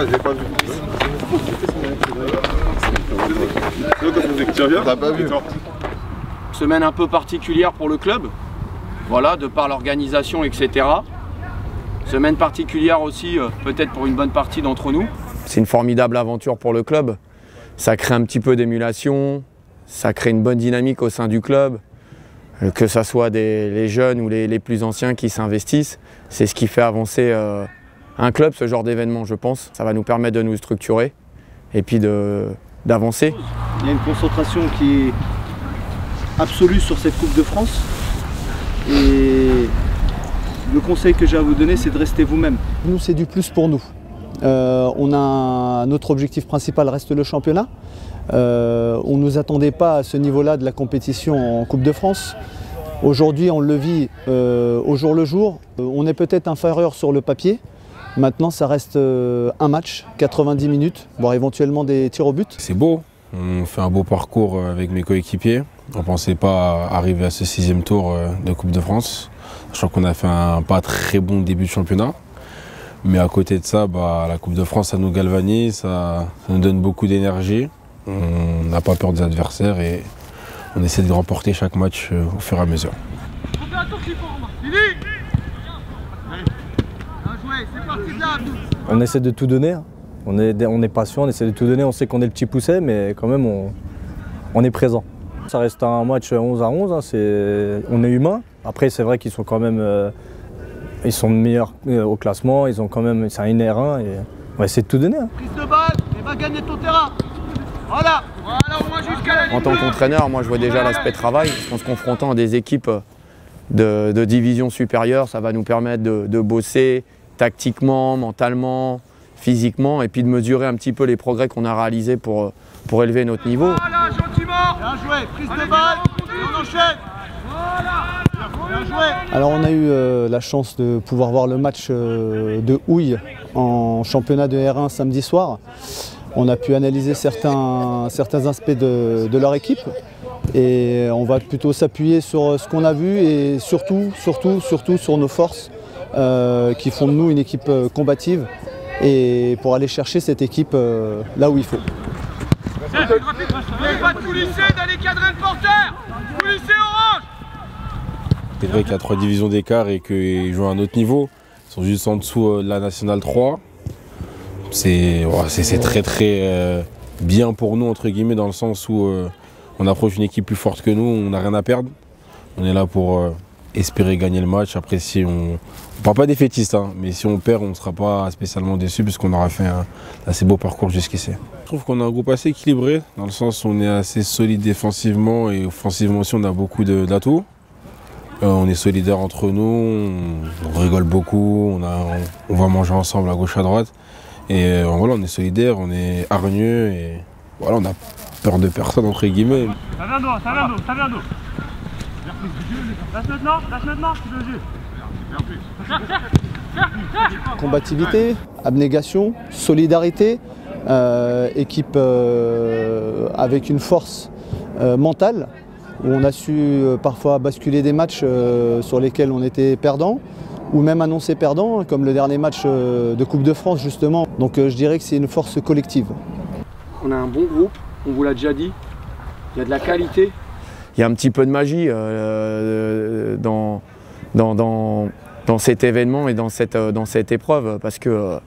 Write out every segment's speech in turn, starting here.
j'ai pas vu. T'as pas vu. Semaine un peu particulière pour le club, voilà, de par l'organisation, etc. Semaine particulière aussi, peut-être pour une bonne partie d'entre nous. C'est une formidable aventure pour le club. Ça crée un petit peu d'émulation, ça crée une bonne dynamique au sein du club. Que ce soit les jeunes ou les plus anciens qui s'investissent, c'est ce qui fait avancer un club, ce genre d'événement, je pense. Ça va nous permettre de nous structurer et puis d'avancer. Il y a une concentration qui est absolue sur cette Coupe de France. Et le conseil que j'ai à vous donner, c'est de rester vous-même. Nous, c'est du plus pour nous. Notre objectif principal reste le championnat. On ne nous attendait pas à ce niveau-là de la compétition en Coupe de France. Aujourd'hui, on le vit au jour le jour. On est peut-être inférieur sur le papier. Maintenant, ça reste un match, 90 minutes, voire éventuellement des tirs au but. C'est beau. On fait un beau parcours avec mes coéquipiers. On ne pensait pas arriver à ce 6e tour de Coupe de France. Je crois qu'on a fait un pas très bon début de championnat. Mais à côté de ça, la Coupe de France, ça nous galvanise, ça nous donne beaucoup d'énergie. On n'a pas peur des adversaires et on essaie de remporter chaque match au fur et à mesure. On essaie de tout donner. On est patient, on essaie de tout donner. On sait qu'on est le petit pousset, mais quand même, on est présent. Ça reste un match 11 à 11. On est humain. Après, c'est vrai qu'ils sont quand même ils sont meilleurs au classement. Ils ont quand même, c'est un INR1 et on va essayer de tout donner. Prise de balle et va gagner ton terrain. Voilà, au moins jusqu'à la ligne. En tant qu'entraîneur, moi je vois déjà l'aspect travail. En se confrontant à des équipes de division supérieure, ça va nous permettre de bosser tactiquement, mentalement, physiquement et puis de mesurer un petit peu les progrès qu'on a réalisés pour élever notre niveau. Voilà, gentiment. Bien joué, prise de balle et on enchaîne. Voilà, bien joué. Alors on a eu la chance de pouvoir voir le match de Houille en championnat de R1 samedi soir. On a pu analyser certains aspects de leur équipe et on va plutôt s'appuyer sur ce qu'on a vu et surtout sur nos forces qui font de nous une équipe combative et pour aller chercher cette équipe là où il faut. Vous n'avez pas de coulisser d'aller cadrer le porteur. Coulisser orange. C'est vrai qu'il y a 3 divisions d'écart et qu'ils jouent à un autre niveau. Ils sont juste en dessous de la Nationale 3. C'est très bien pour nous, entre guillemets, dans le sens où on approche une équipe plus forte que nous, on n'a rien à perdre. On est là pour espérer gagner le match. Après, si on ne part pas défaitiste, hein, mais si on perd, on ne sera pas spécialement déçu puisqu'on aura fait un assez beau parcours jusqu'ici. Je trouve qu'on a un groupe assez équilibré, dans le sens où on est assez solide défensivement et offensivement aussi, on a beaucoup d'atouts. On est solidaires entre nous, on rigole beaucoup, on va manger ensemble à gauche à droite. Et voilà, on est solidaires, on est hargneux et voilà, on a peur de personne entre guillemets. Ça vient d'eau. Lâche maintenant, c'est le jeu. Combativité, abnégation, solidarité, équipe avec une force mentale où on a su parfois basculer des matchs sur lesquels on était perdant ou même annoncé perdant, comme le dernier match de Coupe de France justement. Donc je dirais que c'est une force collective. On a un bon groupe, on vous l'a déjà dit, il y a de la qualité. Il y a un petit peu de magie dans cet événement et dans cette épreuve parce qu'on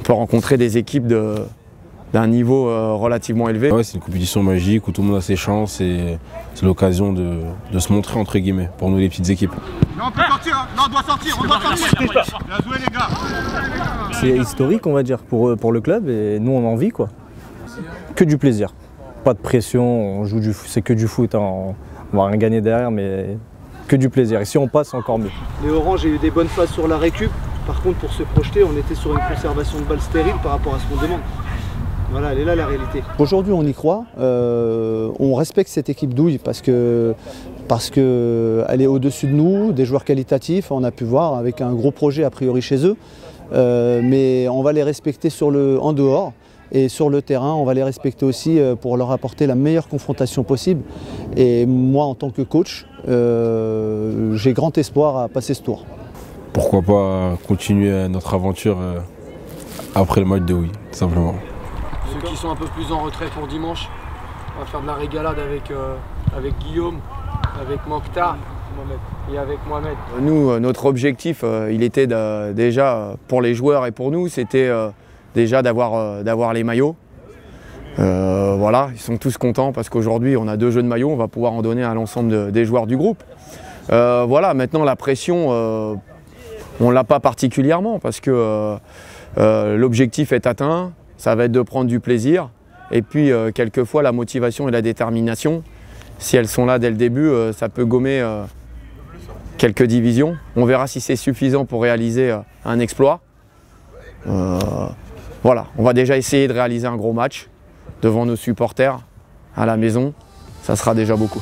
peut rencontrer des équipes d'un niveau relativement élevé. Ouais, c'est une compétition magique où tout le monde a ses chances et c'est l'occasion de se montrer entre guillemets pour nous les petites équipes. Non, on peut sortir, hein. Non, on doit sortir. Bien joué les gars. C'est historique, on va dire, pour le club et nous on en vit quoi. Que du plaisir. Pas de pression, on joue c'est que du foot, hein. On va rien gagner derrière mais que du plaisir. Et si on passe, c'est encore mieux. Les Oranges, il y a eu des bonnes phases sur la récup. Par contre, pour se projeter, on était sur une conservation de balles stérile par rapport à ce qu'on demande. Voilà, elle est là la réalité. Aujourd'hui, on y croit. On respecte cette équipe d'Houille parce que elle est au-dessus de nous, des joueurs qualitatifs. On a pu voir avec un gros projet a priori chez eux. Mais on va les respecter en dehors. Et sur le terrain, on va les respecter aussi pour leur apporter la meilleure confrontation possible. Et moi, en tant que coach, j'ai grand espoir à passer ce tour. Pourquoi pas continuer notre aventure Après le match de oui, tout simplement. Ceux qui sont un peu plus en retrait pour dimanche, on va faire de la régalade avec Guillaume, avec Mokhtar et avec Mohamed. Nous, notre objectif, il était déjà pour les joueurs et pour nous, c'était déjà d'avoir les maillots. Voilà, ils sont tous contents parce qu'aujourd'hui on a 2 jeux de maillots, on va pouvoir en donner à l'ensemble des joueurs du groupe. Voilà, maintenant la pression, on ne l'a pas particulièrement parce que l'objectif est atteint, ça va être de prendre du plaisir et puis quelquefois la motivation et la détermination, si elles sont là dès le début, ça peut gommer quelques divisions. On verra si c'est suffisant pour réaliser un exploit. Voilà, on va déjà essayer de réaliser un gros match devant nos supporters à la maison, ça sera déjà beaucoup.